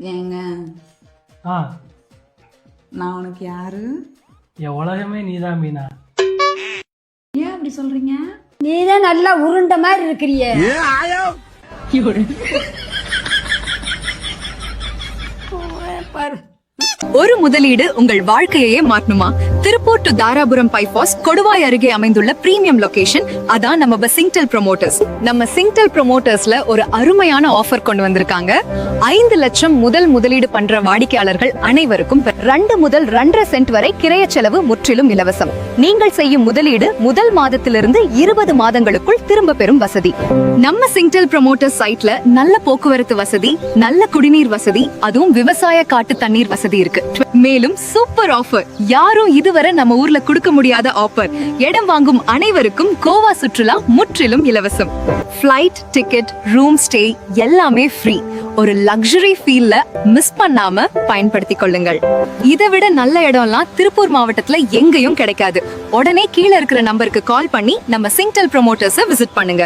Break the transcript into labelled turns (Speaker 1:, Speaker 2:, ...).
Speaker 1: ஏங்க
Speaker 2: ஆ
Speaker 1: நான் உனக்கு யாரு?
Speaker 2: என் உலகமே நீதான் மீனா.
Speaker 1: ஏன் அப்படி சொல்றீங்க?
Speaker 3: நீதான் நல்லா உருண்ட மாதிரி இருக்கிறியே.
Speaker 4: ஒரு முதலீடு உங்கள் வாழ்க்கையே மாற்றணுமா? திருப்பூர் டு தாராபுரம் பைபாஸ் கொடுவாய் அருகே அமைந்துள்ள பிரீமியம் லொகேஷன் அதான் நம்ம சிங்டெல் ப்ரோமோட்டர்ஸ். நம்ம சிங்டெல் ப்ரோமோட்டர்ஸ்ல ஒரு அருமையான ஆஃபர் கொண்டு வந்திருக்காங்க. 5 லட்சம் முதலீடு பண்ற வாடிக்கையாளர்கள் அனைவருக்கும் 2 முதல் 2.5 சென்ட் வரை கிரைய செலவு முற்றிலும் இலவசம். நீங்கள் செய்யும் முதலீடு முதல் மாதத்திலிருந்து 20 மாதங்களுக்குள் திரும்ப பெறும் வசதி. நம்ம சிங்டெல் ப்ரோமோட்டர்ஸ் சைட்ல நல்ல போக்குவரத்து வசதி, நல்ல குடிநீர் வசதி, அதுவும் விவசாய காட்டு தண்ணீர் வசதி இருக்கு. மேலும் சூப்பர் ஆஃபர், யாரும் இதுவரை நம்ம ஊர்ல கொடுக்க முடியாத ஆஃபர். இடம் வாங்கும் அனைவருக்கும் கோவா சுற்றுலா முற்றிலும் இலவசம். ஃபிளைட் டிக்கெட், ரூம் ஸ்டே எல்லாமே ஃப்ரீ. ஒரு லக்ஸரி ஃபீல்ல மிஸ் பண்ணாம பயன்படுத்திக் கொள்ளுங்கள். இதை விட நல்ல இடம்லாம் திருப்பூர் மாவட்டத்துல எங்கேயும் கிடைக்காது. உடனே கீழே இருக்கிற நம்பருக்கு கால் பண்ணி நம்ம சிங்டெல் ப்ரோமோட்டர்ஸை விசிட் பண்ணுங்க.